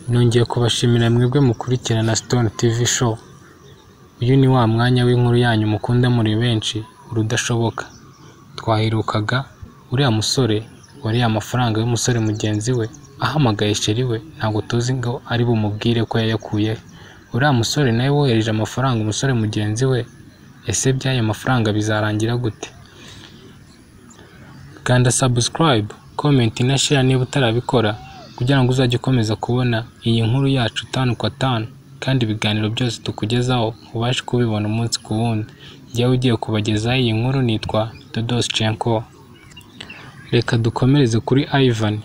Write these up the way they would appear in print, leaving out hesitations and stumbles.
Nongeye kubashimira mwebwe mukurikirana Stone TV show. Uyu ni wa mwanya w'inkuru yanyu mukunda muri benshi urudashoboka. Twahirukaga uriya musore wari amafaranga y'umusore mugenzi we ahamagaye sheri we, ntabwo tuzi ngo ari bumubwire ko yayakuye. Uriya musore nawe wohereje amafaranga umusore mugenzi we, ese by'aya mafaranga bizarangira gute? Kanda subscribe, comment na share niba utarabikora, kugira ngo uzajye ukomeza kubona iyi nkuru yacu 5 kwa 5 kandi ibiganiro byose tukugezaho ubashe kubibona umunsi ku wundi. Njyewe ugiye kubagezaho iyi nkuru nitwa Dodoschenko. Reka dukomereze kuri Ivan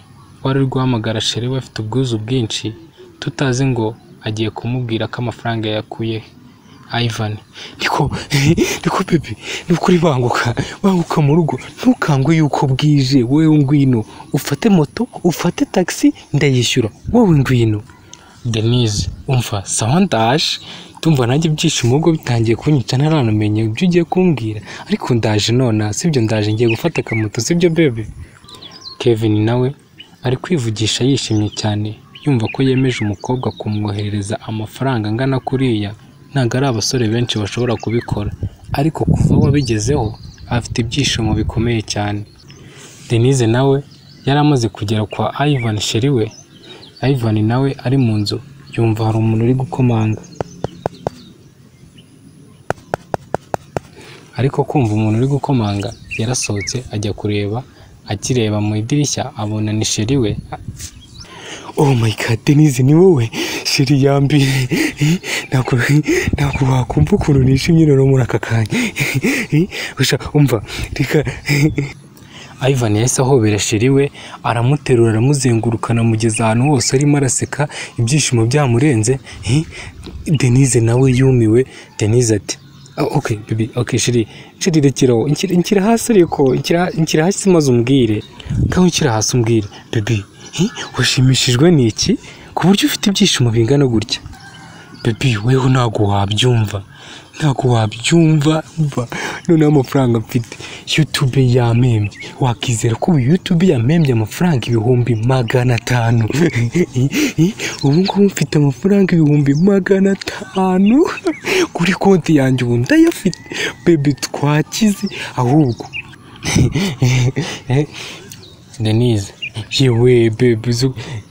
wari guhamagara sheri we afite ubwuzu bwinshi, tutazi ngo agiye kumubwira ko amafaranga yakuye. Ivan: niko baby, nukuri banguka mu rugo, ntukangwe yuko bwije, wowe ngwino ufate moto ufate taxi ndayishyura, wowe ngwino. Denise: umva sawa ndaje, tumva nanjye byishimo ubwo bitangiye kunyica ntaranamenye ibyo ugiye kumbwira, ariko ndaje nona, sibyo ndaje ngiye gufata akamoto, sibyo baby. Kevin nawe ari kwivugisha yishimye cyane, yumva ko yemeje umukobwa kumwoherereza amafaranga angana kuriya. Ntabwo ari abasore benshi bashobora kubikora, ariko kuva wabigezeho afite ibyishimo bikomeye cyane. Denise nawe yari amaze kugera kwa Ivan sheri we. Ivan nawe ari mu nzu, yumva hari umuntu uri gukomanga, ariko kumva umuntu uri gukomanga yarasohotse ajya kureba. Akireba mu idirishya abona ni sheri we. Oh my god, Denise ni wowe sheri yambi, ntabwo wakumva ukuntu nishimye rero muri aka kanya. Usha umva reka. Ivan yahise ahobera sheri we, aramuterura aramuzengurukana mugeza ahantu hose arimo araseka, ibyishimo byamurenze. Denise nawe yumiwe. Denise ati okay baby, okay sheri rekeraho, inshyira hasi, ariko inshyira hasi maze umbwire. Ngaho inshyira hasi umbwire baby, washimishijwe n'iki ku buryo ufite ibyishimo bingana gutya? Baby wewe ntabwo wabyumva, none amafaranga mfite YouTube yamembye. Wakizera ko YouTube yamembye amafaranga 500,000? Ubu ngubu mfite amafaranga 500,000 kuri konti yanjye, ubu ndayafite baby, twakize ahubwo. Denise: yewe baby,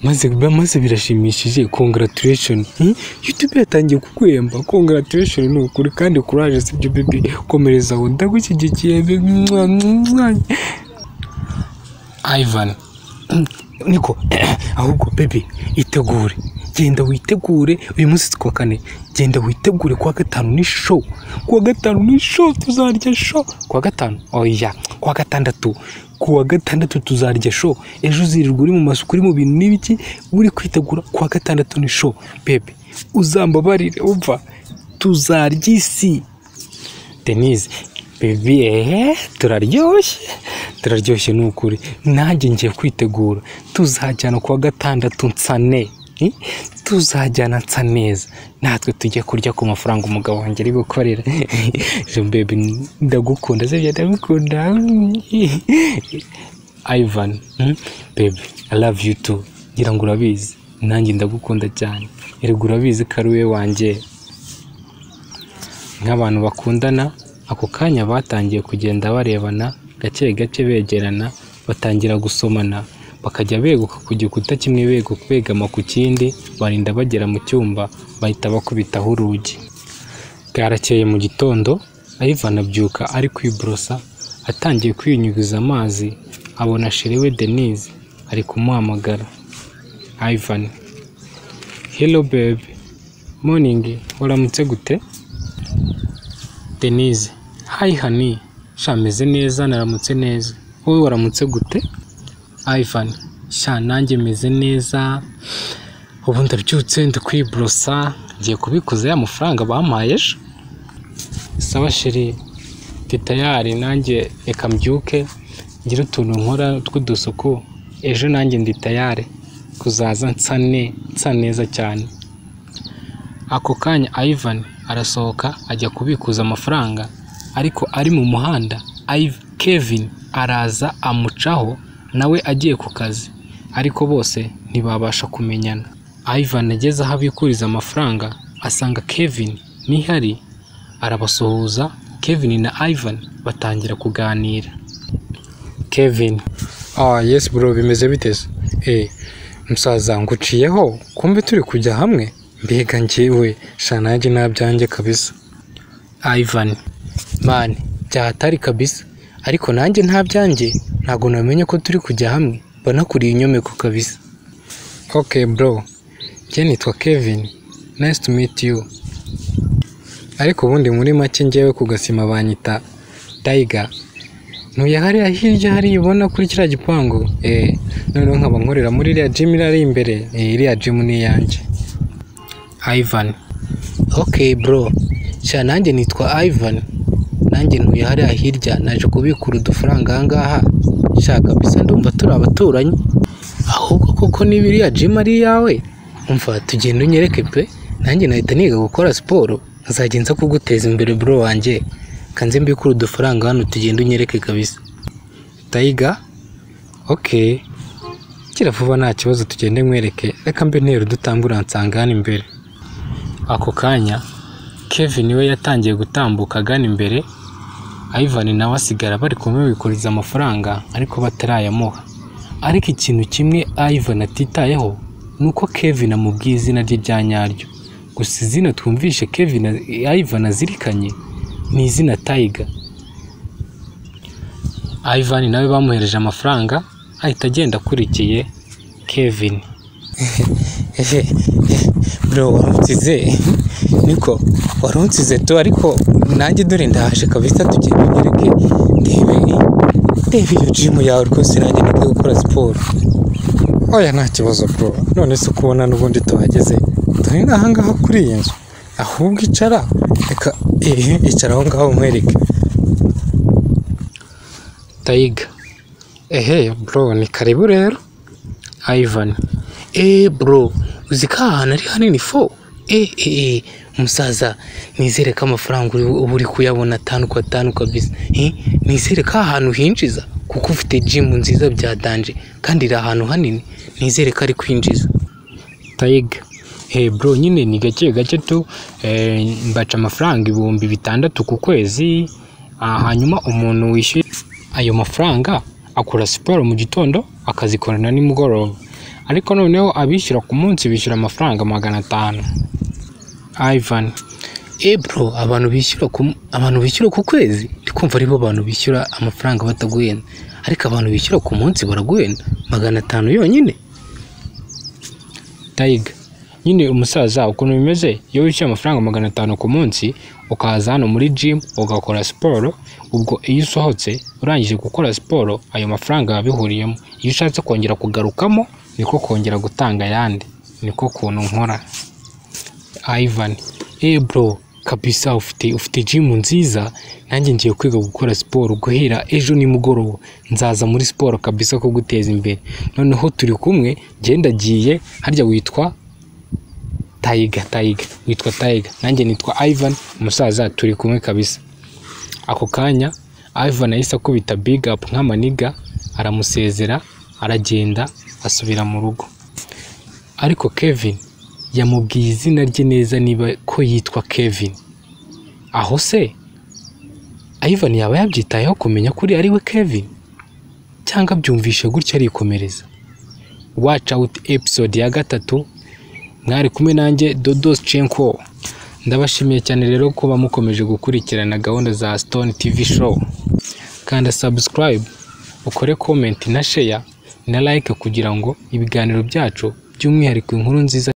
maze birashimishije, congratulations. YouTube yatangiye kukwemba, congratulations ni ukuri kandi courage, sibyo baby, komereza aho ndagushyigikiye baby. Ivan: niko ahubwo baby itegure, genda witegure, uyu munsi kwa 4, genda witegure kwa 5 ni show, kwa 5 ni show, tuzarya show kwa 5. Oya, kwa 6, kuwa 6 tuzarya show. Ejo uzirirwa uri mu masuku uri mu bintu n'ibiki, uri kwitegura. Kwa 6 ni show baby, uzambabarire umva, tuzarya isi. Denise: baby turaryoshye n'ukuri, nanjye ngiye kwitegura, tuzajyana kwa 6 nsane, tuzajyana nsa neza, natwe tujye kurya ku mafaranga umugabo wanjye ari gukorera. Baby ndagukunda, sibyo ndagukunda. Ivan: baby I love you too, ngira ngo urabizi nanjye ndagukunda cyane, erega urabizi ko ari we wanjye. Nk'abantu bakundana ako kanya batangiye kugenda barebana gake gake, begerana, batangira gusomana, bakajya beguka ku gikuta kimwe, begama ku kindi, barinda bagera mu cyumba, bahita bakubitaho urugi. Bwarakeye mu gitondo, Ivan abyuka ari kwibrosa, atangiye kwinyuguza amazi, abona sheri we Denise ari kumuhamagara. Ivan: hello baby, morning, waramutse gute? Denise: hi honey, shameze neza, naramutse neza, wowe waramutse gute? Ivan: sha nanjye meze neza, ubu ndabyutse ndi kwibrosa, ngiye kubikuza ya mafaranga bampaye ejo. Sawa sheri, tayari nanjye reka mbyuke ngira utuntu nkora tw'udusuku, ejo nanjye ndi tayari kuzaza nsa neza cyane. Ako kanya Ivan arasohoka ajya kubikuza amafaranga, ariko ari mu muhanda Kevin araza amucaho nawe agiye ku kazi, ariko bose ntibabasha kumenyana. Ivan ageze aho abikuriza amafaranga asanga Kevin nihari, arabasuhuza. Kevin na Ivan batangira kuganira. Kevin: yes bro, bimeze biteze? Musaza nguciyeho, kumbe turi kujya hamwe? Mbega njyewe sha nanjye nabyanjye kabisa. Ivan: Man, byahatari kabisa, ariko nanjye ntabyanjye, ntago namenye ko turi kujya hamwe, banakuriye inyomeko kabisa. Okay bro, njye nitwa Kevin, nice to meet you. Ariko ubundi muri make njyewe ku Gasima banyita Tiger. Ntuye hariya hirya hariya ubona kuri kiriya gipangu. Noneho nkaba nkorera muri iriya gym iri imbere. Iriya gym ni iyanjye. Ivan: Okay bro, sha nanjye nitwa Ivan, nanjye ntuye hariya hirya, naje kubikura udufaranga ahangaha. Sha kabisa ndumva turi abaturanyi. Ahubwo koko niba iriya gym ari iyawe, umva tugenda unyereke pe, nanjye nahita niga gukora siporo, nzagenza kuguteza imbere bro wanjye. Kanze mbikura udufaranga hano tugenda unyereke kabisa. Tiger: Okay, kira vuba nta kibazo, tugende mwereke, reka mbe ntero dutambura nsanga hano imbere. Ako kanya Kevin we yatangiye gutambuka agana imbere. Ivan nawe asigara bari kumwe bikuriza amafaranga ariko batarayamuha. Ariko ikintu kimwe Ivan atitayeho nuko Kevin amubwiye izina rye rya nyaryo. Gusa izina twumvishe Ivan azirikanye ni izina Tiger. Ivan nawe bamuhereje amafaranga ahita agenda akurikiye Kevin. Bro, warunsize? Niko warunsize tu, ariko nanjye dore ndaje kabisa, tugenda unyereke. Ndebe iyo gym yawe rwose, nanjye ngiye gukora siporo. Oya nta kibazo bro, none se kubona n'ubundi tuhageze, turi n'ahangaha kuri iyi nzu. Ahubwo icara, reka icara aho ngaho nkwereke. Tiger: bro, ni karibu rero. Ivan: bro, uzi ko ahantu ari hanini fo? Musaza, nizere ko amafaranga uri kuyabona 5 kwa 5 kabisa. Nizere ko ahantu hinjiza, kuko ufite gym nziza bya danje kandi iri ahantu hanini, nizere ko ari kwinjiza. Tiger: bro, nyine ni gake gake tu, mbaca amafaranga 6,000 ku kwezi. Hanyuma umuntu wishyuye ayo mafaranga akora siporo mu gitondo akazikorana nimugoroba, ariko noneho abishyura ku munsi bishyura amafaranga 500. Ivan: bro, abantu bishyura ku kwezi, ndikumva aribo abantu bishyura amafaranga bataguhenda, ariko abantu bishyura ku munsi baraguhenda 500 yonyine. Tiger: nyine umusaza ukuntu bimeze, iyo wishyuye amafaranga 500 ku munsi ukaza hano muri gym ugakora siporo, ubwo iyo usohotse urangije gukora siporo ayo mafaranga yabihuriyemo, iyo ushatse kongera kugarukamo niko kongera gutanga yandi, niko kuntu nkora. Ivan: bro, kabisa ufite gym nziza, nanjye ngiye kwiga gukora siporo, guhera ejo nimugoroba nzaza muri siporo kabisa ko guteza imbere. Noneho turi kumwe, genda giye harya witwa Tiger, witwa Tiger, nanjye nitwa Ivan, umusaza turi kumwe kabisa. Ako kanya Ivan ahise akubita big up nk'amaniga, aramusezera, aragenda asubira mu rugo. Ariko Kevin yamubwiye izina rye neza, niba ko yitwa Kevin. Aho se Ivan yaba yabyitayeho kumenya kuri ari we Kevin, cyangwa byumvishe gutya arikomereza? Watch out episode ya 3. Mwari kumwe nanjye Dodoschenko. Ndabashimiye cyane rero kuba mukomeje gukurikirana gahunda za Stone TV show. Kanda subscribe, ukore comment na share na like kugira ngo ibiganiro byacu by'umwihariko inkuru nziza